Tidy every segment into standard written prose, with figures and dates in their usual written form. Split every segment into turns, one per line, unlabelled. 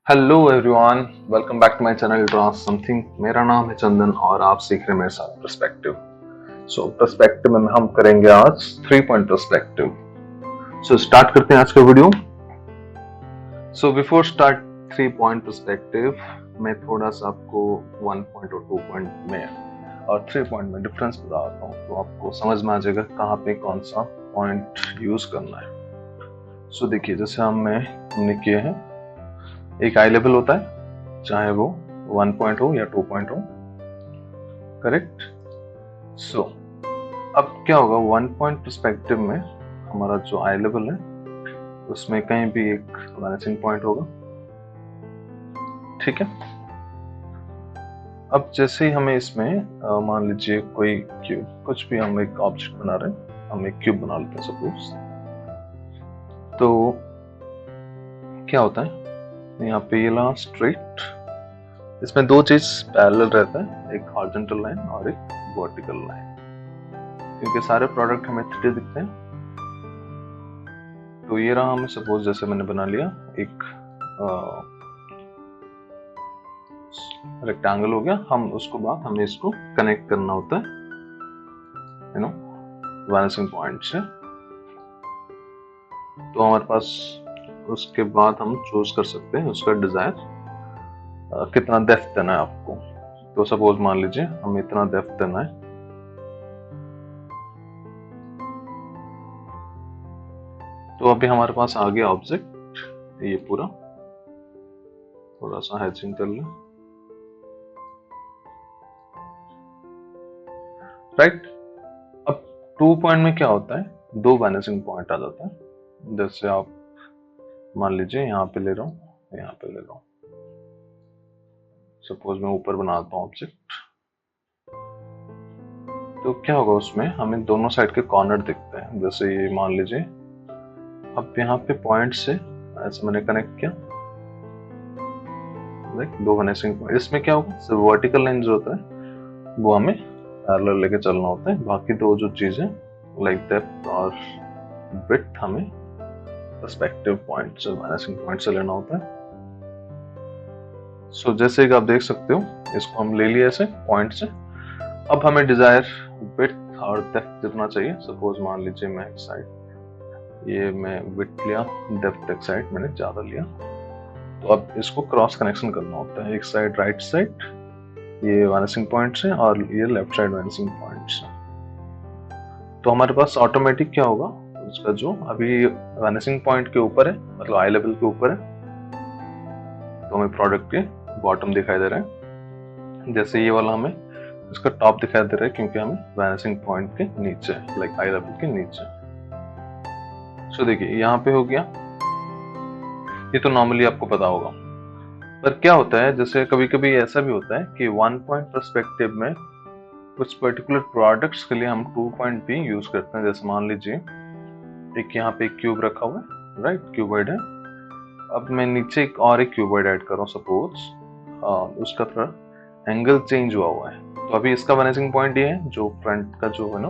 Hello everyone, welcome back to my channel draw something. मेरा नाम है चंदन और आप सीख रहे हैं मेरे साथ पर्सपेक्टिव। पर्सपेक्टिव में हम करेंगे आज 3 पॉइंट पर्सपेक्टिव। स्टार्ट करते हैं आज का video. Before start 3 point perspective, मैं थोड़ा सा आपको 1 पॉइंट और 2 पॉइंट में और 3 पॉइंट में डिफरेंस बताता हूँ, तो आपको समझ में आ जाएगा कहाँ पे कौन सा पॉइंट यूज करना है। देखिए, जैसे हमने किए हैं, एक आई लेवल होता है, चाहे वो 1 पॉइंट हो या 2 पॉइंट हो, करेक्ट। अब क्या होगा, 1 पॉइंट पर्सपेक्टिव में हमारा जो आई लेवल है उसमें कहीं भी एक वैनिशिंग पॉइंट होगा, ठीक है। अब जैसे ही हमें इसमें मान लीजिए कोई क्यूब, कुछ भी हम एक ऑब्जेक्ट बना रहे हैं, हम एक क्यूब बना लेते हैं सपोज, तो क्या होता है यहाँ पे ये ला स्ट्रेट, इसमें दो चीज पैरेलल रहता है, एक हॉरिजॉन्टल लाइन और एक वर्टिकल लाइन, क्योंकि सारे प्रोडक्ट हमें 3D दिखते हैं। तो ये रहा, हमें सपोज जैसे मैंने बना लिया एक रेक्टेंगल हो गया, हम उसको बाद हमें इसको कनेक्ट करना होता है वैनिशिंग पॉइंट से। तो हमारे पास उसके बाद हम चूज कर सकते हैं उसका डिजायर कितना डेप्थ देना है आपको। तो सपोज मान लीजिए हमें इतना डेप्थ देना है, तो अभी हमारे पास आ गया ऑब्जेक्ट, ये पूरा थोड़ा सा हैचिंग कर लें, राइट। अब 2 पॉइंट में क्या होता है, दो वैनिशिंग पॉइंट आ जाता है। जैसे आप मान लीजिए यहाँ पे ले रहा हूँ, यहाँ पे ले रहा हूँ, सपोज मैं ऊपर बनाता हूँ ऑब्जेक्ट, तो क्या होगा, उसमें हमें दोनों साइड के कॉर्नर दिखते हैं। जैसे ये मान लीजिए, अब यहाँ पे पॉइंट से ऐसे मैंने कनेक्ट किया, दो वैनिशिंग पॉइंट। इसमें क्या होगा, सिर्फ वर्टिकल लाइन जो होता है वो हमें पैरेलल लेके चलना होता है, बाकी दो जो चीजें लाइक डेप्थ और विड्थ हमें पर्सपेक्टिव पॉइंट से, वैनिशिंग पॉइंट से लेना होता है। जैसे कि आप देख सकते हो, इसको हम ले लिए ऐसे पॉइंट से। अब हमें डिजायर विड्थ और डेप्थ जितना चाहिए, सपोज मान लीजिए मैं एक साइड, ये मैं विड्थ लिया, डेप्थ एक साइड मैंने ज्यादा लिया, तो अब इसको क्रॉस कनेक्शन करना होता है, एक साइड राइट साइड ये वैनिशिंग पॉइंट से और ये लेफ्ट साइड वैनिशिंग पॉइंट से। तो हमारे पास ऑटोमेटिक क्या होगा, उसका जो अभी वैनिशिंग पॉइंट के ऊपर है, मतलब आई लेवल के ऊपर है, तो हमें प्रोडक्ट के बॉटम दिखाई दे रहा है। जैसे ये वाला हमें इसका टॉप दिखाई दे रहा है, क्योंकि हमें वैनिशिंग पॉइंट के नीचे, लाइक आई लेवल के नीचे। देखिए यहाँ पे हो गया, ये तो नॉर्मली आपको पता होगा। पर क्या होता है, जैसे कभी कभी ऐसा भी होता है कि 1 पॉइंट पर्सपेक्टिव में कुछ पर्टिकुलर प्रोडक्ट्स के लिए हम 2 पॉइंट भी यूज करते हैं। जैसे मान लीजिए एक यहाँ पे एक क्यूब रखा हुआ है, राइट, क्यूबॉइड है। अब मैं नीचे एक क्यूबॉइड ऐड कर रहा हूँ सपोज, उसका थोड़ा एंगल चेंज हुआ है, तो अभी इसका वैनिशिंग पॉइंट ये है जो फ्रंट का जो है ना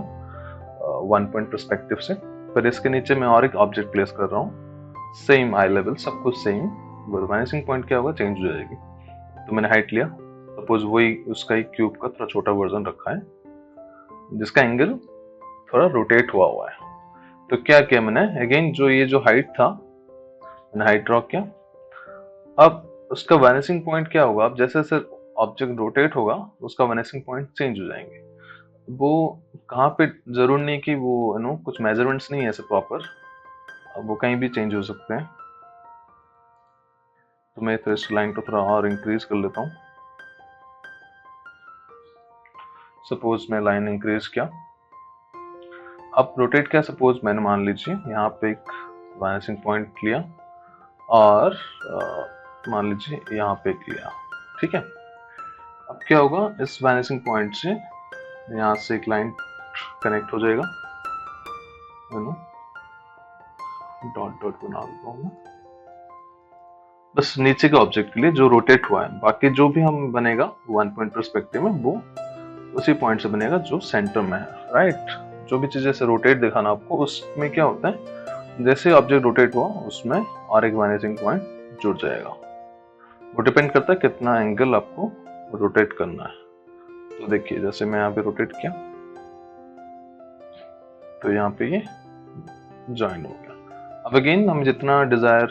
1 पॉइंट पर्सपेक्टिव से। पर इसके नीचे मैं और एक ऑब्जेक्ट प्लेस कर रहा हूँ, सेम आई लेवल, सब कुछ सेम, वैनिशिंग पॉइंट क्या होगा, चेंज हो जाएगी। तो मैंने हाइट लिया, सपोज वही उसका एक क्यूब का थोड़ा छोटा वर्जन रखा है, जिसका एंगल थोड़ा रोटेट हुआ है। तो क्या किया मैंने, अगेन जो ये जो हाइट था, मैंने हाइट ड्रॉ किया। अब उसका वैनिशिंग पॉइंट क्या होगा, अब जैसे जैसे ऑब्जेक्ट रोटेट होगा उसका वैनिशिंग पॉइंट चेंज हो जाएंगे। वो कहाँ पे, जरूर नहीं कि वो कुछ मेजरमेंट्स नहीं है ऐसे प्रॉपर, वो कहीं भी चेंज हो सकते हैं। तो मैं तो इस लाइन को थोड़ा और इंक्रीज कर लेता हूँ। सपोज मैं लाइन इंक्रीज किया, अब रोटेट किया, सपोज मैंने मान लीजिए यहाँ पे एक वैनिशिंग पॉइंट लिया और मान लीजिए यहाँ पे लिया, ठीक है। अब क्या होगा, इस वैनिशिंग पॉइंट से यहाँ से एक लाइन कनेक्ट हो जाएगा, डॉट डॉट बना देता हूँ मैं, बस नीचे के ऑब्जेक्ट के लिए जो रोटेट हुआ है। बाकी जो भी हम बनेगा 1 पॉइंट पर्सपेक्टिव में, वो उसी पॉइंट से बनेगा जो सेंटर में है, राइट। जो भी चीजें से रोटेट दिखाना आपको, उसमें क्या होता है, जैसे ऑब्जेक्ट रोटेट हुआ उसमें और एक वैनिशिंग पॉइंट जुड़ जाएगा। वो डिपेंड करता है कितना एंगल आपको रोटेट करना है। तो देखिए जैसे मैं यहाँ पे रोटेट किया तो यहाँ पे ये ज्वाइन हो गया। अब अगेन हम जितना डिजायर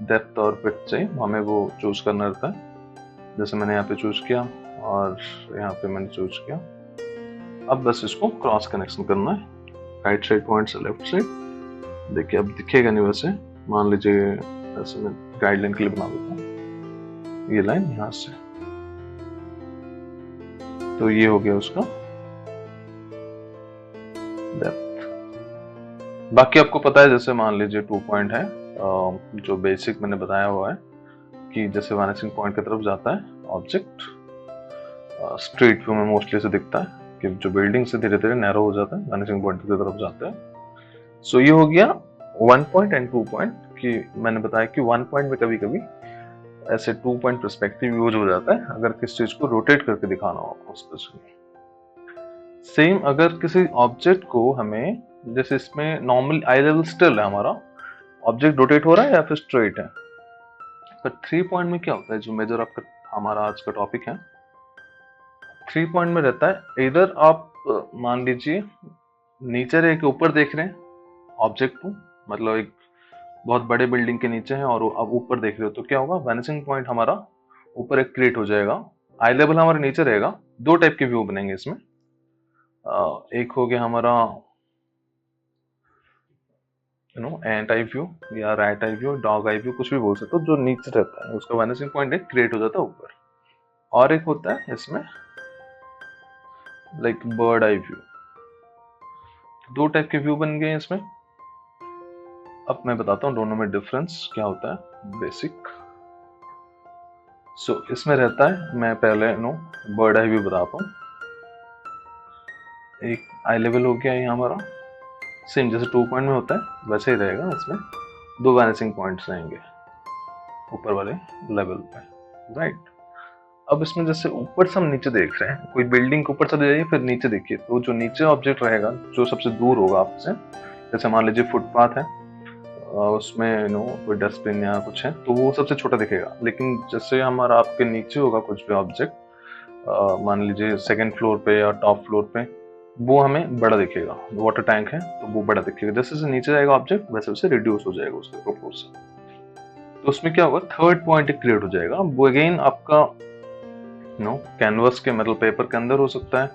डेप्थ और विड्थ चाहिए हमें वो चूज करना रहता है। जैसे मैंने यहाँ पे चूज किया और यहाँ पे मैंने चूज किया। अब बस इसको क्रॉस कनेक्शन करना है राइट साइड पॉइंट से लेफ्ट साइड। देखिए अब दिखेगा नहीं वैसे, मान लीजिए ऐसे मैं गाइडलाइन के लिए बना देता हूँ ये लाइन यहाँ से, तो ये हो गया उसका डेप्थ। बाकी आपको पता है जैसे मान लीजिए 2 पॉइंट है जो बेसिक मैंने बताया हुआ है कि जैसे वैनिशिंग पॉइंट की तरफ जाता है ऑब्जेक्ट, स्ट्रेट व्यू में मोस्टली से दिखता है कि जो बिल्डिंग से धीरे धीरे नैरो हो जाता है वैनिशिंग पॉइंट की तरफ जाता है। सो ये हो गया 1 पॉइंट एंड 2 पॉइंट कि मैंने बताया कि 1 पॉइंट में कभी कभी ऐसे 2 पॉइंट पर्सपेक्टिव यूज हो जाता है अगर किसी चीज को रोटेट करके दिखाना हो आपको स्पेशली। सेम अगर किसी ऑब्जेक्ट को हमें, जैसे इसमें नॉर्मल आई लेवल स्टिल है हमारा, ऑब्जेक्ट रोटेट हो रहा है या फिर स्ट्रेट है, पर 3 पॉइंट में क्या होता है जो मेजर आपका हमारा आज का टॉपिक है 3 पॉइंट में रहता है। इधर आप मान लीजिए नीचे रह के ऊपर देख रहे हैं ऑब्जेक्ट को, मतलब एक बहुत बड़े बिल्डिंग के नीचे है और आप ऊपर देख रहे हो, तो क्या होगा वैनिशिंग पॉइंट हमारा ऊपर एक क्रिएट हो जाएगा, आई लेवल हमारे नीचे रहेगा। 2 टाइप के व्यू बनेंगे इसमें, एक हो गया हमारा एंट आई व्यू या right eye view, dog eye view, कुछ भी बोल सकते हो, जो नीचे रहता है उसका वैनिशिंग पॉइंट एक क्रिएट हो जाता है ऊपर। और एक होता है इसमें like bird eye view. 2 type के व्यू बन गए इसमें। अब मैं बताता हूँ दोनों में डिफरेंस क्या होता है बेसिक। सो इसमें रहता है, मैं पहले बर्ड आई व्यू बताता हूँ। एक आई लेवल हो गया ये हमारा, सेम जैसे 2 पॉइंट में होता है वैसे ही रहेगा, इसमें 2 वैनिशिंग पॉइंट्स रहेंगे ऊपर वाले लेवल पे, राइट। अब इसमें जैसे ऊपर से हम नीचे देख रहे हैं, कोई बिल्डिंग के ऊपर चले जाइए फिर नीचे देखिए, तो जो नीचे ऑब्जेक्ट रहेगा जो सबसे दूर होगा आपसे, जैसे मान लीजिए फुटपाथ है उसमें कोई डस्टबिन या कुछ है तो वो सबसे छोटा दिखेगा। लेकिन जैसे हमारा आपके नीचे होगा कुछ भी ऑब्जेक्ट, मान लीजिए 2nd फ्लोर पे या टॉप फ्लोर पे, वो हमें बड़ा दिखेगा। वाटर टैंक है तो वो बड़ा दिखेगा, जैसे जैसे नीचे जाएगा ऑब्जेक्ट वैसे वैसे रिड्यूस हो जाएगा उसके प्रोपोर्शन। तो उसमें क्या होगा 3rd पॉइंट क्रिएट हो जाएगा। वो अगेन आपका कैनवस के मतलब पेपर के अंदर हो सकता है,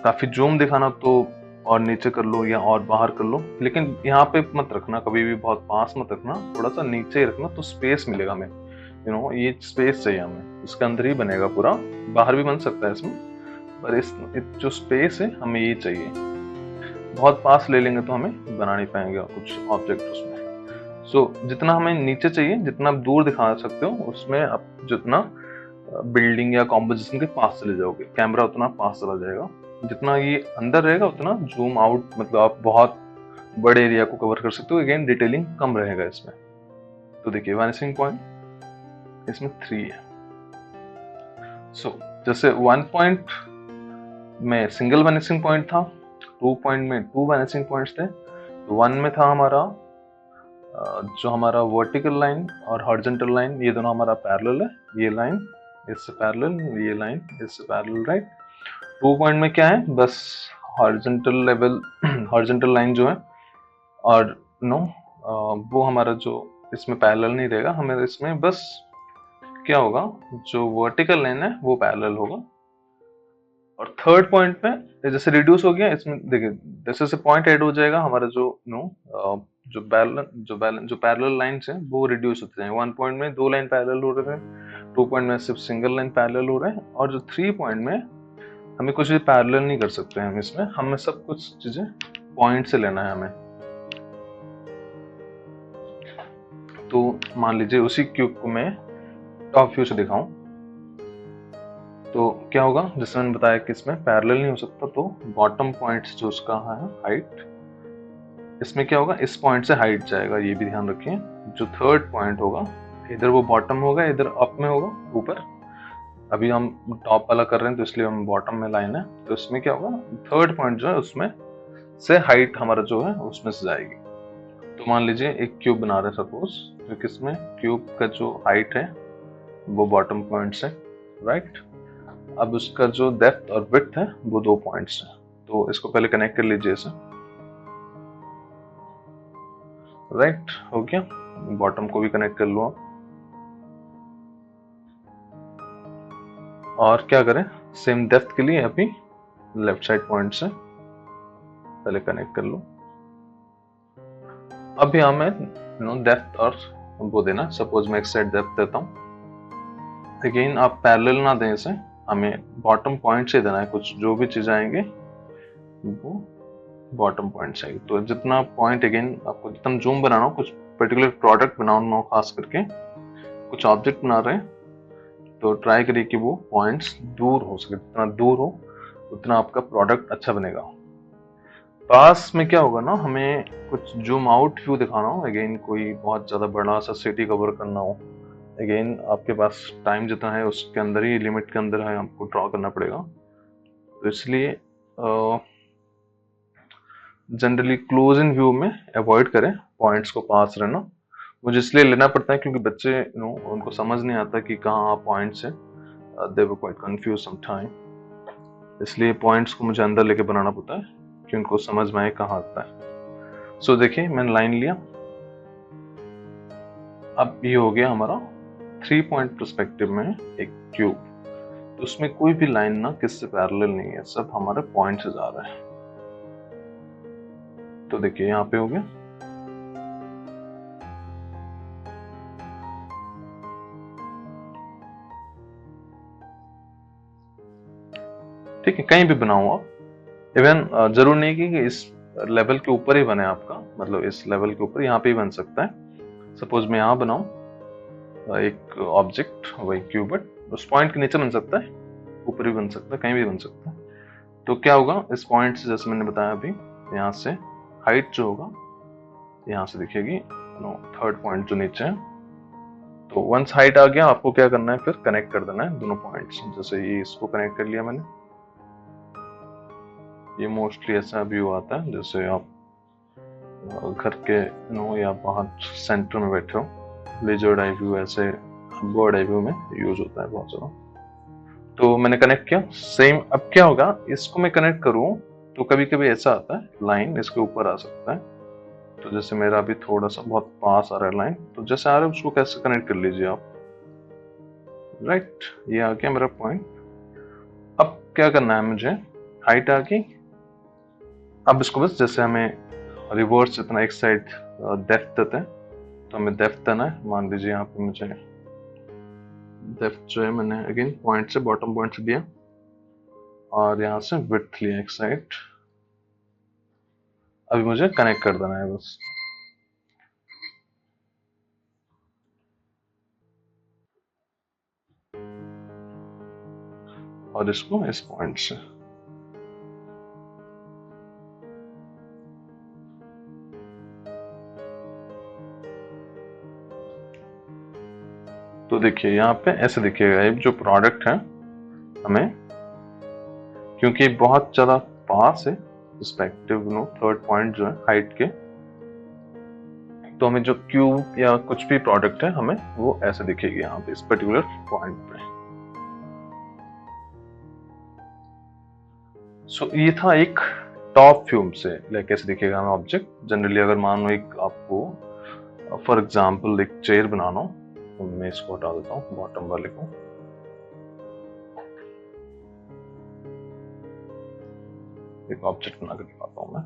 काफी जूम दिखाना तो और नीचे कर लो या और बाहर कर लो, लेकिन यहाँ पे मत रखना, कभी भी बहुत पास मत रखना, थोड़ा सा नीचे ही रखना तो स्पेस मिलेगा हमें, ये स्पेस चाहिए हमें, इसके अंदर ही बनेगा पूरा, बाहर भी बन सकता है इसमें, पर इस जो स्पेस है हमें ये चाहिए। बहुत पास ले लेंगे तो हमें बना नहीं पाएंगे कुछ ऑब्जेक्ट उसमें। सो जितना हमें नीचे चाहिए, जितना आप दूर दिखा सकते हो उसमें आप जितना बिल्डिंग या कॉम्पोजिशन के पास चले जाओगे, कैमरा उतना पास चला जाएगा। जितना ये अंदर रहेगा उतना जूम आउट, मतलब आप बहुत बड़े एरिया को कवर कर सकते हो, अगेन डिटेलिंग कम रहेगा इसमें। तो देखिए वैनिशिंग पॉइंट इसमें 3 है। सो जैसे 1 पॉइंट में सिंगल वैनिशिंग पॉइंट था, 2 पॉइंट में 2 वैनिशिंग पॉइंट्स थे। तो 1 में था हमारा जो हमारा वर्टिकल लाइन और हॉरिजॉन्टल लाइन, ये दोनों हमारा पैरेलल है, ये लाइन इससे पैरेलल, ये लाइन इससे पैरेलल, राइट। 2 पॉइंट में क्या है, बस हॉरिजॉन्टल लेवल हॉरिजॉन्टल लाइन जो है, और वो हमारा जो इसमें पैरेलल नहीं रहेगा, हमें इसमें बस क्या होगा जो वर्टिकल लाइन है वो पैरेलल होगा। और 3rd पॉइंट में जैसे रिड्यूस हो गया, इसमें देखिए जैसे जैसे पॉइंट ऐड हो जाएगा हमारा जो पैरेलल लाइंस हैं वो रिड्यूस होते जाएंगे। 1 पॉइंट में 2 लाइन पैरेलल हो रहे थे, 2 पॉइंट में सिर्फ सिंगल लाइन पैरेलल हो रहे हैं, और जो 3 पॉइंट में हमें कुछ भी पैरेलल नहीं कर सकते हैं, इसमें हमें सब कुछ चीजें पॉइंट से लेना है हमें। तो मान लीजिए उसी क्यूब को मैं टॉप व्यू से दिखाऊं तो क्या होगा, जैसे मैंने बताया कि इसमें पैरेलल नहीं हो सकता, तो बॉटम पॉइंट जो उसका है हाइट, इसमें क्या होगा इस पॉइंट से हाइट जाएगा, ये भी ध्यान रखिए। जो 3rd पॉइंट होगा इधर वो बॉटम होगा, इधर अप में होगा ऊपर, अभी हम टॉप वाला कर रहे हैं तो इसलिए हम बॉटम में लाइन है। तो इसमें क्या होगा 3rd पॉइंट जो है उसमें से हाइट हमारा जो है उसमें से जाएगी। तो मान लीजिए एक क्यूब बना रहे हैं सपोज, तो किसमें क्यूब का जो हाइट है वो बॉटम पॉइंट्स है, राइट। अब उसका जो डेप्थ और विड्थ है वो 2 पॉइंट्स है, तो इसको पहले कनेक्ट कर लीजिए इसे, राइट। हो गया, बॉटम को भी कनेक्ट कर लो आप। और क्या करें, सेम डेप्थ के लिए अभी लेफ्ट साइड पॉइंट से पहले कनेक्ट कर लो। अब यहाँ मैं डेप्थ और वो देना, सपोज मैं एक साइड डेप्थ देता हूँ। अगेन आप पैरेलल ना दें इसे, हमें बॉटम पॉइंट से देना है, कुछ जो भी चीज आएंगे वो बॉटम पॉइंट से। तो जितना पॉइंट, अगेन आपको जितना जूम बनाना हो, कुछ पर्टिकुलर प्रोडक्ट बनाना हो, खास करके कुछ ऑब्जेक्ट बना रहे हैं, तो ट्राई करिए कि वो पॉइंट्स दूर हो सके, जितना दूर हो उतना आपका प्रोडक्ट अच्छा बनेगा। पास में क्या होगा ना, हमें कुछ जूम आउट व्यू दिखाना हो, अगेन कोई बहुत ज्यादा बड़ा सा सिटी कवर करना हो, अगेन आपके पास टाइम जितना है उसके अंदर ही, लिमिट के अंदर है, आपको ड्रॉ करना पड़ेगा। तो इसलिए जनरली क्लोज इन व्यू में अवॉइड करें पॉइंट्स को पास रहना। मुझे इसलिए लेना पड़ता है क्योंकि बच्चे उनको समझ नहीं आता कि कहाँ पॉइंट्स है, they were quite confuse some time, इसलिए पॉइंट्स को मुझे अंदर लेके बनाना पड़ता है कि उनको समझ में आए कहाँ आता है। सो देखिए मैंने लाइन लिया, अब ये हो गया हमारा 3 पॉइंट पर्सपेक्टिव में एक क्यूब। तो उसमें कोई भी लाइन ना किससे पैरेलल नहीं है, सब हमारे पॉइंट से जा रहा है। तो देखिए यहाँ पे हो गया, ठीक है, कहीं भी बनाओ आप, इवन जरूर नहीं कि इस लेवल के ऊपर ही बने आपका, मतलब इस लेवल के ऊपर यहाँ पे ही बन सकता है। सपोज मैं यहाँ बनाऊं एक ऑब्जेक्ट, वही क्यूबट, उस पॉइंट के नीचे बन सकता है, ऊपर भी बन सकता है, कहीं भी बन सकता है। तो क्या होगा, इस पॉइंट से जैसे मैंने बताया अभी, यहाँ से हाइट जो होगा यहाँ से दिखेगी, थर्ड पॉइंट जो नीचे है। तो वंस हाइट आ गया, आपको क्या करना है, फिर कनेक्ट कर देना है दोनों पॉइंट्स। जैसे ये इसको कनेक्ट कर लिया मैंने, ये मोस्टली ऐसा व्यू आता है जैसे आप घर के या बाहर सेंटर में बैठे हो, लिजर्ड आई व्यू, ऐसे बर्ड आई व्यू में यूज होता है बहुत ज्यादा। तो मैंने कनेक्ट किया सेम। अब क्या होगा, इसको मैं कनेक्ट करूं तो कभी कभी ऐसा आता है लाइन इसके ऊपर आ सकता है। तो जैसे मेरा अभी थोड़ा सा बहुत पास आ रहा है लाइन, तो जैसे आ रहा है उसको कैसे कनेक्ट कर लीजिए आप, राइट। ये आ गया मेरा पॉइंट। अब क्या करना है मुझे, हाइट आ गई। अब इसको बस जैसे हमें रिवर्स इतना एक साइड डेप्थ देते हैं, तो हमें डेप्थ देना है। मान लीजिए यहाँ पे मुझे डेप्थ जो है मैंने अगेन पॉइंट से, बॉटम पॉइंट से दिया, और यहाँ से विड्थ लिया एक साइड। अभी मुझे कनेक्ट कर देना है बस, और इसको इस पॉइंट से। तो देखिए यहाँ पे ऐसे दिखेगा, ये जो प्रोडक्ट है हमें, क्योंकि बहुत ज्यादा पास है रिस्पेक्टिव थर्ड पॉइंट जो है हाइट के, तो हमें जो क्यूब या कुछ भी प्रोडक्ट है हमें वो ऐसे दिखेगी यहाँ पे इस पर्टिकुलर पॉइंट पे। सो ये था एक टॉप व्यू से लाइक कैसे दिखेगा हमें ऑब्जेक्ट। जनरली अगर मान लो एक आपको फॉर एग्जांपल एक चेयर बनाना हो, तो मैं इसको हटा देता हूँ बॉटम वाले को। एक ऑब्जेक्ट बना के दिखाता हूँ मैं।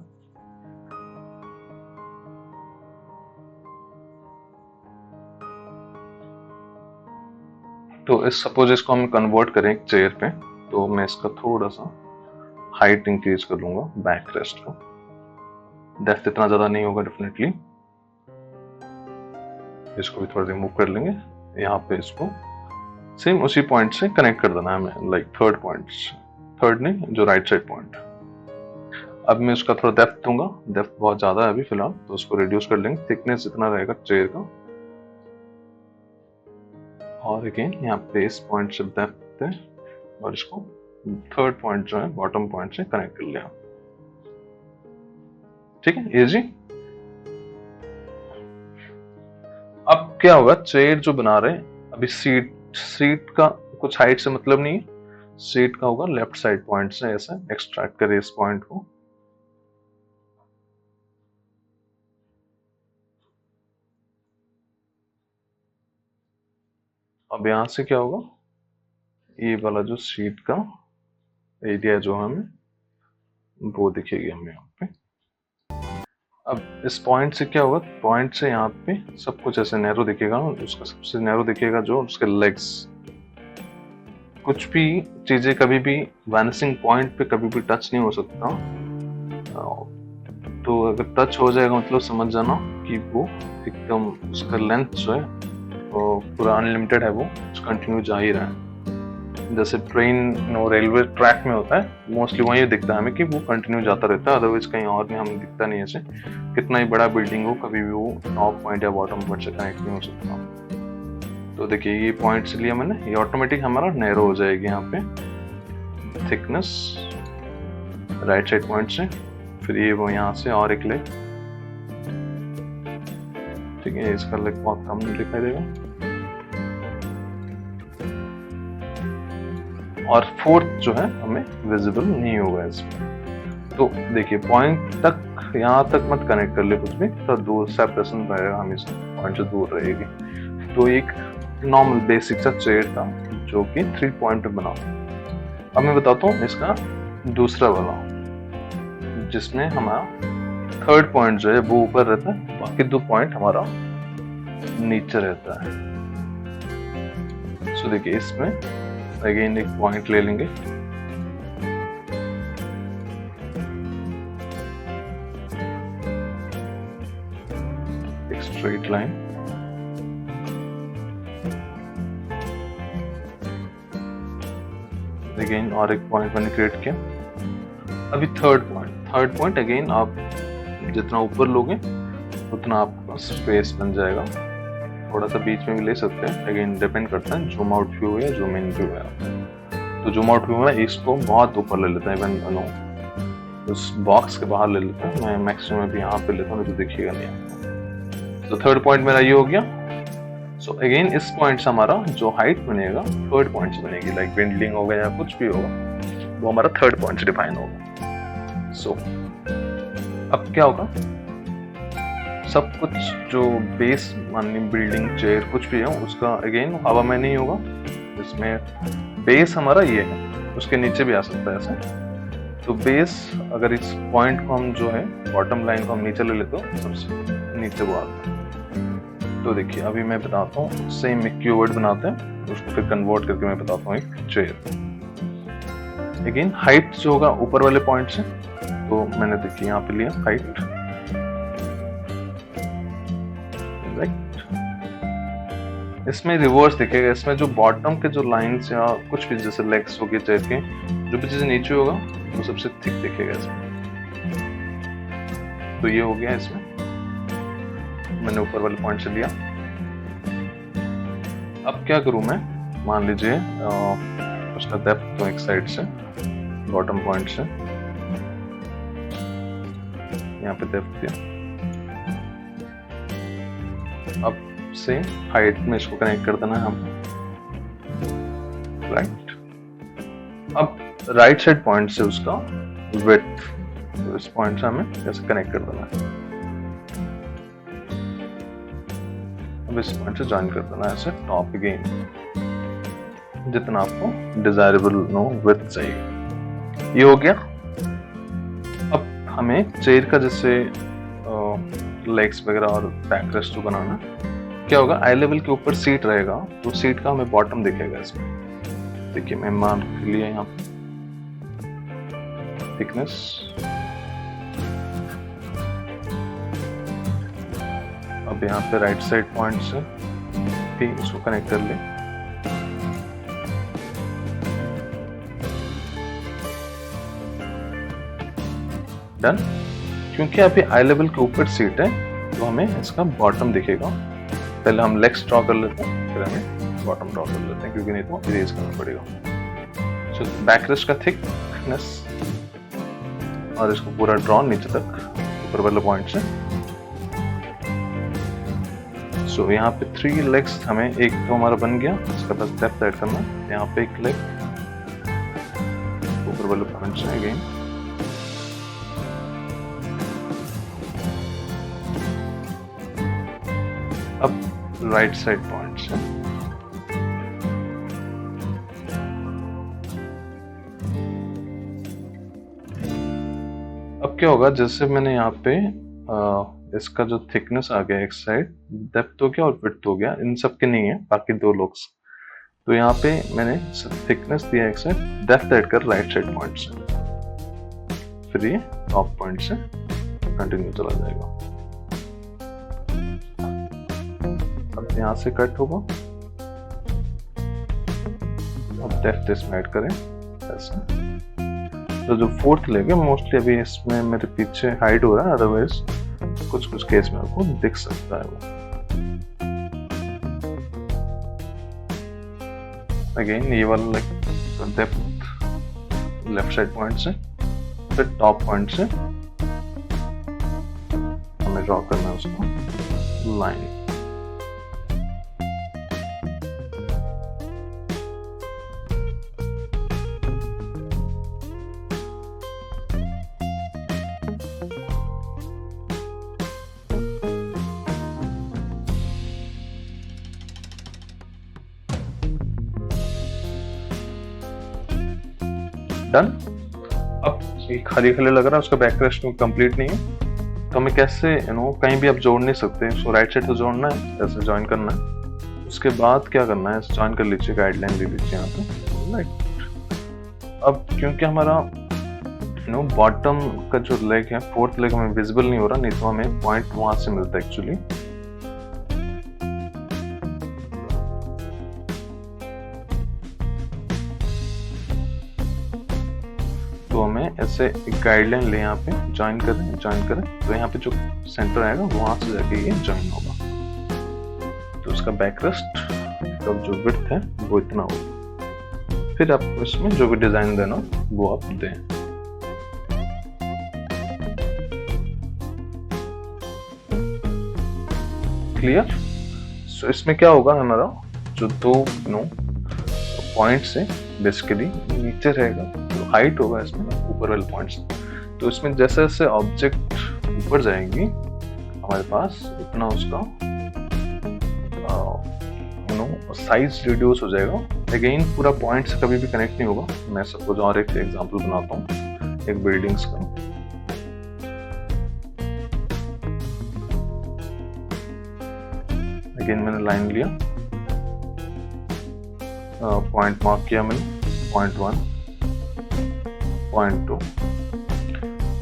तो इस सपोज इसको हम कन्वर्ट करें एक चेयर पे, तो मैं इसका थोड़ा सा हाइट इंक्रीज कर लूंगा, बैक रेस्ट का। डेप्थ इतना ज्यादा नहीं होगा डेफिनेटली, इसको भी थोड़ा रिमूव कर लेंगे। यहाँ पे इसको सेम उसी पॉइंट से कनेक्ट कर देना है हमें, लाइक थर्ड पॉइंट, थर्ड नहीं जो राइट साइड पॉइंट। अब मैं उसका थोड़ा डेप्थ दूंगा, डेप्थ बहुत ज्यादा है अभी फिलहाल, तो उसको रिड्यूस कर लेंगे, थिकनेस इतना रहेगा चेयर का। और अगेन यहाँ पे इस पॉइंट से डेप्थ है, और इसको थर्ड पॉइंट जो है बॉटम पॉइंट से कनेक्ट कर लिया। ठीक है, इजी। अब क्या होगा, चेयर जो बना रहे हैं अभी, सीट सीट का कुछ हाइट से मतलब नहीं है, सीट का होगा लेफ्ट साइड पॉइंट से ऐसे एक्सट्रैक्ट करें इस पॉइंट को। अब यहां से क्या होगा, ये वाला जो सीट का एरिया जो हमें वो दिखेगी हमें यहाँ पे। अब इस पॉइंट से क्या होगा, पॉइंट से यहाँ पे सब कुछ ऐसे नैरो दिखेगा, उसका सबसे नैरो दिखेगा जो उसके लेग्स। कुछ भी चीजें कभी भी वैनिसिंग पॉइंट पे कभी भी टच नहीं हो सकता, तो अगर टच हो जाएगा मतलब समझ जाना कि वो एकदम उसका लेंथ जो है वो पूरा अनलिमिटेड है, वो कंटिन्यू जा ही रहा है। जैसे ट्रेन रेलवे ट्रैक में होता है मोस्टली वही दिखता है हमें कि वो कंटिन्यू जाता रहता है, अदरवाइज कहीं और में हमें दिखता नहीं। ऐसे कितना ही बड़ा बिल्डिंग हो कभी भी वो टॉप पॉइंट या बॉटम पॉइंट से कनेक्ट नहीं हो सकता। तो देखिए ये पॉइंट से लिया मैंने, ये ऑटोमेटिक हमारा नैरो हो जाएगी यहाँ पे थिकनेस राइट साइड पॉइंट से। फिर ये वो यहाँ से और एक लेग, ठीक है, इसका लेग बहुत कम दिखाई देगा। और फोर्थ जो है हमें विजिबल नहीं होगा इसमें। तो देखिए पॉइंट तक यहाँ तक मत कनेक्ट कर ले कुछ भी, तो दूर सेपरेशन रहेगा हमेशा, पॉइंट से दूर रहेगी। तो एक नॉर्मल बेसिक सा चेयर था जो कि 3 पॉइंट पे बना। अब मैं बताता हूँ इसका दूसरा वाला, जिसमें हमारा थर्ड पॉइंट जो है वो ऊपर रहता है, बाकी 2 पॉइंट हमारा नीचे रहता है। सो देखिए इसमें अगेन एक पॉइंट ले लेंगे, एक स्ट्रेट लाइन, अगेन और एक पॉइंट मैंने क्रिएट किया। अभी थर्ड पॉइंट अगेन आप जितना ऊपर लोगे उतना आपका स्पेस बन जाएगा, थोड़ा सा बीच में भी ले सकते हैं, अगेन डिपेंड करता है जूम आउट व्यू है या जूम इन व्यू है। तो जूम आउट व्यू में इसको बहुत ऊपर ले लेते हैं, इवन उस बॉक्स के बाहर ले लेते हैं, मैं मैक्सिमम भी यहाँ पे लेता हूँ तो दिखेगा नहीं आपको। तो थर्ड पॉइंट मेरा ये हो गया। सो अगेन इस पॉइंट से हमारा जो हाइट बनेगा थर्ड पॉइंट से बनेगी, लाइक विंडलिंग होगा या कुछ भी होगा वो हमारा थर्ड पॉइंट से डिफाइन होगा। सो अब क्या होगा, सब कुछ जो बेस माननी बिल्डिंग चेयर कुछ भी है उसका अगेन हवा में नहीं होगा, इसमें बेस हमारा ये है, उसके नीचे भी आ सकता है ऐसे। तो बेस अगर इस पॉइंट को हम जो है बॉटम लाइन को हम नीचे ले लेते हो सबसे नीचे वो आता है। तो देखिए अभी मैं बताता हूँ, सेम एक क्यूबर्ड बनाते हैं उसको फिर कन्वर्ट करके मैं बताता हूँ एक चेयर। अगेन हाइट जो होगा ऊपर वाले पॉइंट से, तो मैंने देखिए यहाँ पे लिया हाइट, इसमें रिवर्स दिखेगा, इसमें जो बॉटम के जो लाइंस या कुछ भी जैसे लेग्स हो गए चेयर के, जो भी चीज नीचे होगा वो सबसे थिक दिखेगा इसमें। तो ये हो गया, इसमें मैंने ऊपर वाले पॉइंट से लिया। अब क्या करूं मैं, मान लीजिए उसका डेप्थ तो एक साइड से बॉटम पॉइंट से यहाँ पे डेप्थ दिया, अब से हाइट में इसको कनेक्ट कर देना है हम, राइट। अब राइट साइड पॉइंट से उसका विड्थ, तो इस पॉइंट से हमें कैसे कनेक्ट कर देना है, अब इस पॉइंट से ज्वाइन कर देना है ऐसे टॉप अगेन, जितना आपको डिजायरेबल नो विड्थ चाहिए। ये हो गया। अब हमें चेयर का जैसे लेग्स वगैरह और बैक रेस्ट जो बनाना, क्या होगा, आई लेवल के ऊपर सीट रहेगा तो सीट का हमें बॉटम दिखेगा इसमें। देखिए मैं मान लिया यहाँ थिकनेस, अब यहाँ पे राइट साइड पॉइंट से भी इसको कनेक्ट कर ले, डन। क्योंकि अभी आई लेवल के ऊपर सीट है तो हमें इसका बॉटम दिखेगा। पहले हम लेग्स ड्रॉ कर लेते हैं, फिर हमें बॉटम ड्रॉ कर लेते हैं, क्योंकि नहीं तो इरेज करना पड़ेगा। सो बैक रेस्ट का थिकनेस और इसको पूरा ड्रॉ नीचे तक ऊपर वाले पॉइंट से। सो यहाँ पे 3 लेग्स हमें, एक तो हमारा बन गया, इसका बस डेप्थ ऐड करना है। यहाँ पे एक लेग ऊपर वाले पॉइंट से अगेन, अब राइट साइड पॉइंट से अब क्या होगा, जैसे मैंने यहाँ पे इसका जो थिकनेस आ गया एक साइड, डेप्थ हो गया और विड्थ हो गया, इन सब के नहीं है बाकी 2 लॉक्स। तो यहाँ पे मैंने थिकनेस दिया एक साइड, डेप्थ ऐड कर राइट साइड पॉइंट से, फिर ये टॉप पॉइंट से कंटिन्यू चला जाएगा। अब यहाँ से कट होगा, अब डेप्थ इसमें ऐड करें ऐसे। तो जो 4th लेग है मोस्टली अभी इसमें मेरे पीछे हाइड हो रहा है, अदरवाइज कुछ कुछ केस में आपको दिख सकता है वो। अगेन ये वाला leg depth left side point से, फिर टॉप पॉइंट से हमें ड्रॉ करना है उसको लाइन। डन। अब ये खाली खाली लग रहा है, उसका बैकरेस्ट कंप्लीट नहीं है, तो हमें कैसे कहीं भी आप जोड़ नहीं सकते। सो राइट साइड से जोड़ना है, ऐसे ज्वाइन करना है। उसके बाद क्या करना है, ज्वाइन कर लीजिए, गाइडलाइन ले लीजिए यहाँ पे राइट। अब क्योंकि हमारा बॉटम का जो लेग है, 4th लेग हमें विजिबल नहीं हो रहा, नहीं तो हमें पॉइंट वहां से मिलता है एक्चुअली। तो हमें ऐसे एक गाइडलाइन ले यहाँ पे ज्वाइन करें, तो यहाँ पे जो सेंटर आएगा वहां से जाके ये ज्वाइन होगा। तो उसका बैकरेस्ट का जो विड्थ है वो इतना होगा। फिर आपको इसमें जो भी डिजाइन देना वो आप दें। क्लियर। सो इसमें क्या होगा, हमारा जो 2 पॉइंट्स है बेसिकली नीचे रहेगा, तो हाइट होगा इसमें ऊपर वाले पॉइंट्स। तो इसमें जैसे जैसे ऑब्जेक्ट ऊपर जाएंगी हमारे पास उतना उसका साइज रिड्यूस हो जाएगा। अगेन पूरा पॉइंट से कभी भी कनेक्ट नहीं होगा। मैं सपोज और एक एग्जांपल बनाता हूँ एक बिल्डिंग्स का। अगेन मैंने लाइन लिया, पॉइंट मार्क किया मैंने, पॉइंट 1, पॉइंट 2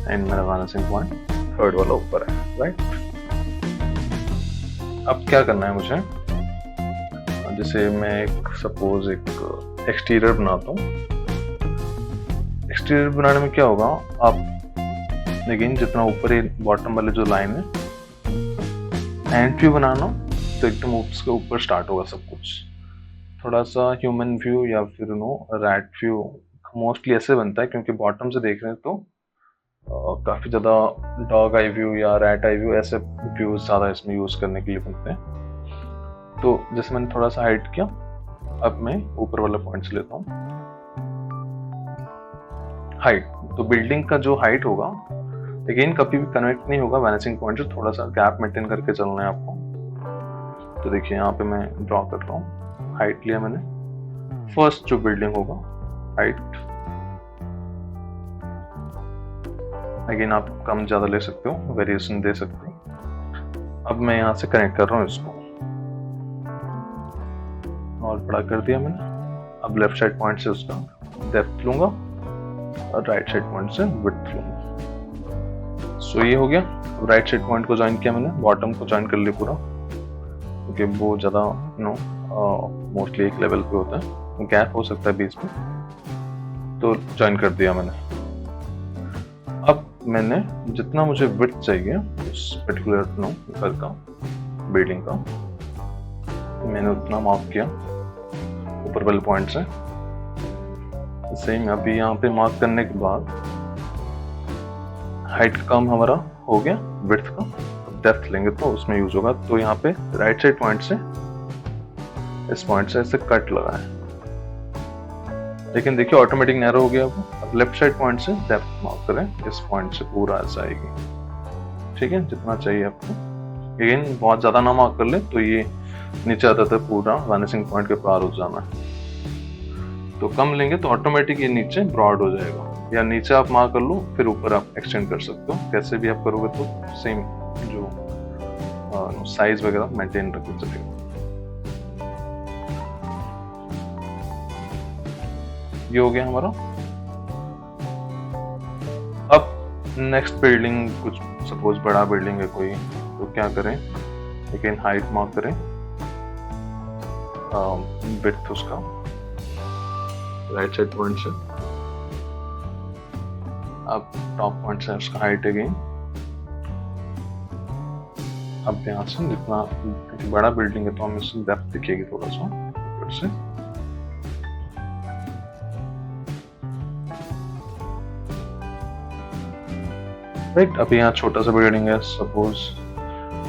एंड मेरा वैनिशिंग पॉइंट 3rd वाला ऊपर है राइट। अब क्या करना है मुझे, जैसे मैं एक सपोज एक एक्सटीरियर बनाता हूँ। एक्सटीरियर बनाने में क्या होगा, आप अगेन जितना ऊपर ही बॉटम वाले जो लाइन है, एंड व्यू बनाना तो एकदम उसके ऊपर स्टार्ट होगा सब कुछ। थोड़ा सा ह्यूमन व्यू या फिर रैट व्यू मोस्टली ऐसे बनता है, क्योंकि बॉटम से देख रहे हैं तो काफ़ी ज़्यादा डॉग आई व्यू या रैट आई व्यू ऐसे व्यूज ज़्यादा इसमें यूज़ करने के लिए बनते हैं। तो जैसे मैंने थोड़ा सा हाइट किया, अब मैं ऊपर वाला पॉइंट से लेता हूँ हाइट। तो बिल्डिंग का जो हाइट होगा अगेन कभी भी कनेक्ट नहीं होगा वैनिशिंग पॉइंट से, थोड़ा सा गैप मेंटेन करके चलना है आपको। तो देखिए यहाँ पे मैं ड्रॉ कर रहा हूँ, हाइट लिया मैंने, फर्स्ट जो बिल्डिंग होगा हाइट, अगेन आप कम ज़्यादा ले सकते हो, वेरिएशन दे सकते हो। अब मैं यहाँ से कनेक्ट कर रहा हूँ इसको, और बड़ा कर दिया मैंने। अब लेफ्ट साइड पॉइंट से उसका डेप्थ लूंगा और राइट साइड पॉइंट से विड्थ लूंगा। सो ये हो गया। राइट साइड पॉइंट को ज्वाइन किया मैंने, बॉटम को ज्वाइन कर लिया पूरा, क्योंकि वो ज़्यादा मोस्टली एक लेवल पे होता है, गैप हो सकता है बीच में, तो ज्वाइन कर दिया मैंने। अब मैंने जितना मुझे विड्थ चाहिए उस पर्टिकुलर घर का, बिल्डिंग का, मैंने उतना मार्क किया ऊपर वाले पॉइंट से। सेम अभी यहाँ पे मार्क करने के बाद हाइट का काम हमारा हो गया, विड्थ का। डेप्थ लेंगे तो उसमें यूज होगा। तो यहाँ पे राइट साइड पॉइंट से, इस पॉइंट से ऐसे कट लगा है, लेकिन देखिए ऑटोमेटिक नैरो हो गया वो। अब लेफ्ट साइड पॉइंट से डेप्थ मार्क करें, इस पॉइंट से पूरा ऐसा आएगी। ठीक है, जितना चाहिए आपको। अगेन बहुत ज्यादा ना मार्क कर ले तो ये नीचे आता था, पूरा वैनिशिंग पॉइंट के पार हो जाना है। तो कम लेंगे तो ऑटोमेटिक ये नीचे ब्रॉड हो जाएगा, या नीचे आप मार्क कर लो फिर ऊपर आप एक्सटेंड कर सकते हो। कैसे भी आप करोगे तो सेम जो साइज वगैरह मेंटेन रखना चलेगा। ये हो गया हमारा। अब नेक्स्ट बिल्डिंग, कुछ सपोज बड़ा बिल्डिंग है कोई, तो क्या करें, अगेन हाइट मार्क करें, विड्थ उसका राइट साइड पॉइंट से, अब टॉप पॉइंट से उसका हाइट अगेन। अब यहाँ से जितना बड़ा बिल्डिंग है तो हमें इसकी डेप्थ दिखेगी थोड़ा सा ऊपर से। राइट, अब यहाँ छोटा सा बिल्डिंग है, सपोज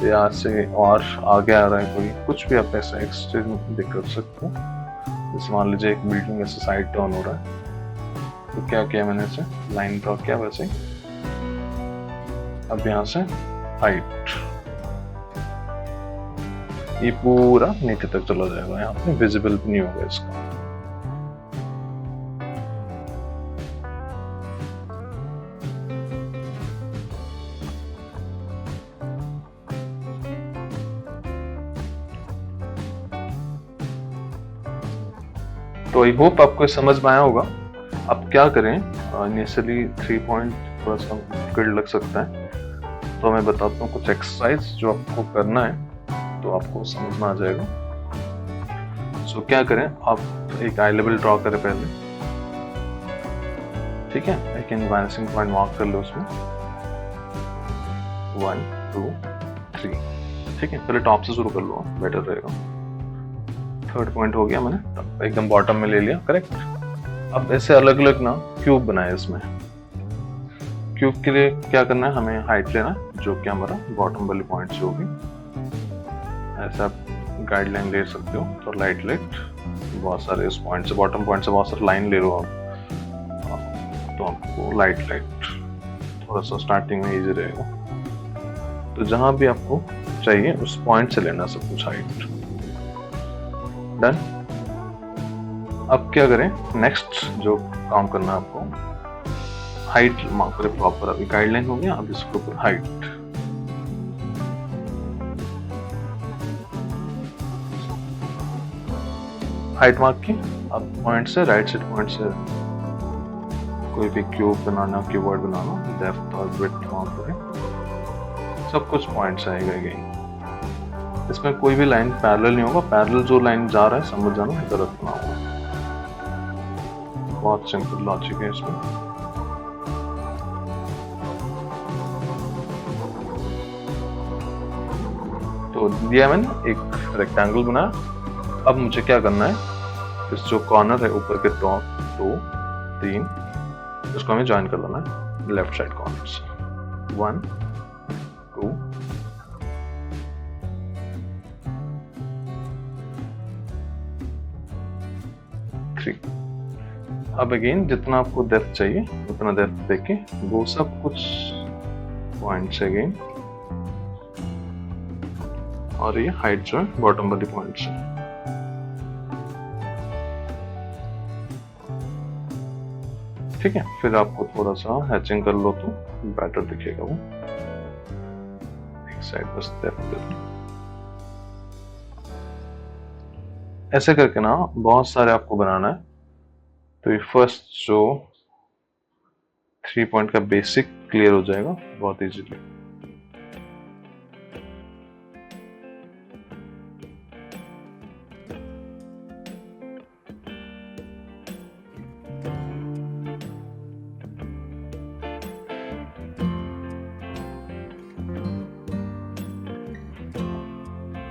यहाँ से और आगे आ रहा है कोई, कुछ भी आप ऐसा एक्सटेंड कर सकते हो। जैसे मान लीजिए एक बिल्डिंग ऐसे साइड टर्न हो रहा है, तो क्या किया मैंने, ऐसे लाइन ड्रॉ किया वैसे ही। अब यहाँ से हाइट ये पूरा नीचे तक चला जाएगा, यहाँ पे विजिबल भी नहीं होगा इसका। तो आई होप आपको समझ में आया होगा। अब क्या करें, इनिशियली 3 पॉइंट थोड़ा सा डिफिकल्ट लग सकता है, तो मैं बताता हूँ कुछ एक्सरसाइज जो आपको करना है, तो आपको समझ में आ जाएगा। सो क्या करें, आप एक आई लेवल ड्रॉ करें पहले। ठीक है, एक वैनिशिंग पॉइंट मार्क कर लो उसमें, 1 2 3। ठीक है, पहले टॉप से शुरू कर लो, बेटर रहेगा। थर्ड पॉइंट हो गया, मैंने एकदम बॉटम में ले लिया, करेक्ट। अब ऐसे अलग अलग ना क्यूब बनाए। इसमें क्यूब के लिए क्या करना है, हमें हाइट लेना है जो कि हमारा बॉटम वाली पॉइंट से होगी। ऐसा आप गाइडलाइन ले सकते हो। तो लाइट बहुत सारे इस पॉइंट से, बॉटम पॉइंट से बहुत सारे लाइन ले लो आप, तो आपको लाइट थोड़ा सा स्टार्टिंग में इजी रहेगा। तो जहां भी आपको चाहिए उस पॉइंट से लेना सब कुछ हाइट। डन। अब क्या करें, नेक्स्ट जो काम करना है आपको, हाइट मार्क करें प्रॉपर। अभी गाइडलाइन हो गया, अब इसके ऊपर हाइट। हाइट मार्क की, अब पॉइंट से, राइट साइड पॉइंट से कोई भी क्यूब बनाना, कीवर्ड बनाना, डेप्थ और विड्थ मार्क करें। सब कुछ पॉइंट्स आएगा यही। इसमें कोई भी लाइन पैरेलल नहीं होगा, पैरेलल जो लाइन जा रहा है समझ जाना गलत ना होगा। बहुत सिंपल लॉजिक है इसमें। तो दिया मैंने एक रेक्टेंगल बनाया। अब मुझे क्या करना है, इस जो कॉर्नर है ऊपर के टॉप 2 3, इसको हमें ज्वाइन कर लेना है लेफ्ट साइड कॉर्नर्स। 1 2 3। अब अगेन जितना आपको डेप्थ चाहिए उतना डेप्थ देके वो सब कुछ पॉइंट्स अगेन, और ये हाइट जो है बॉटम वाली पॉइंट से। ठीक है, फिर आपको थोड़ा सा हैचिंग कर लो तो बेटर दिखेगा वो। एक साइड बस डेप्थ दे दो। ऐसे करके ना बहुत सारे आपको बनाना है। तो ये फर्स्ट जो 3 पॉइंट का बेसिक क्लियर हो जाएगा बहुत इजीली।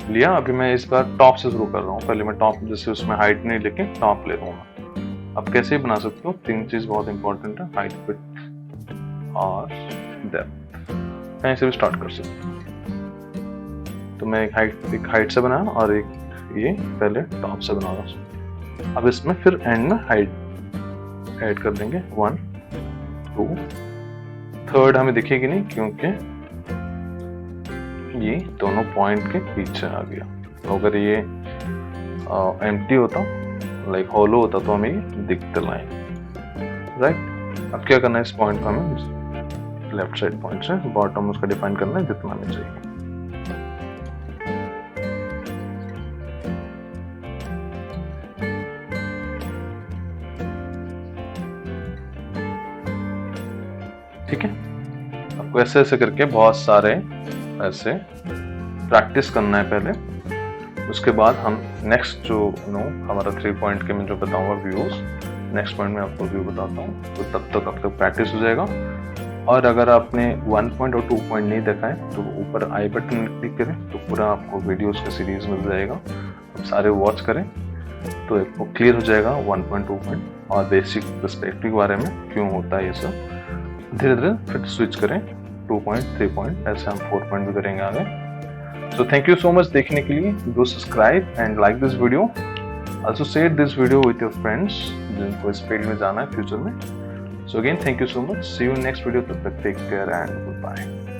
लिया। अभी मैं इस बार टॉप से शुरू कर रहा हूँ। पहले मैं टॉप, जैसे उसमें हाइट नहीं लेके टॉप ले रहा हूँ। अब कैसे बना सकते हो, 3 चीज बहुत इंपॉर्टेंट है, हाइट, विड्थ और डेप्थ। कहीं से भी स्टार्ट कर सकते हो। तो मैं एक हाइट से बनाया और एक ये पहले टॉप से बना रहा हूँ। अब इसमें फिर एंड में हाइट ऐड कर देंगे 1 2। थर्ड हमें दिखेगी नहीं क्योंकि ये दोनों पॉइंट के पीछे आ गया। तो अगर ये एम्प्टी होता, लाइक हॉलो होता, तो हमें ये दिखते लाइन, राइट। अब क्या करना है, इस पॉइंट को हमें लेफ्ट साइड पॉइंट से बॉटम उसका डिफाइन करना है जितना हमें चाहिए। ठीक है, आपको ऐसे ऐसे करके बहुत सारे ऐसे प्रैक्टिस करना है पहले। उसके बाद हम नेक्स्ट जो हमारा 3 पॉइंट के मैं जो बताऊंगा व्यूज, नेक्स्ट पॉइंट में आपको व्यू बताता हूँ। तो तब तक आपका प्रैक्टिस हो जाएगा। और अगर आपने 1 पॉइंट और 2 पॉइंट नहीं देखा है तो ऊपर आई बटन क्लिक करें तो पूरा आपको वीडियोस का सीरीज मिल जाएगा। आप सारे वॉच करें तो आपको क्लियर हो जाएगा 1 पॉइंट 2 पॉइंट और बेसिक पर्सपेक्टिव के बारे में क्यों होता है ये सब। धीरे धीरे फिर स्विच करें 2 पॉइंट 3 पॉइंट, ऐसे हम 4 पॉइंट भी करेंगे आगे। So thank you so much देखने के लिए। Do subscribe and like this video. Also share this video with your friends जिनको इस फील्ड में जाना है फ्यूचर में। So again, thank you so much. See you in next video. तब तक take care and goodbye.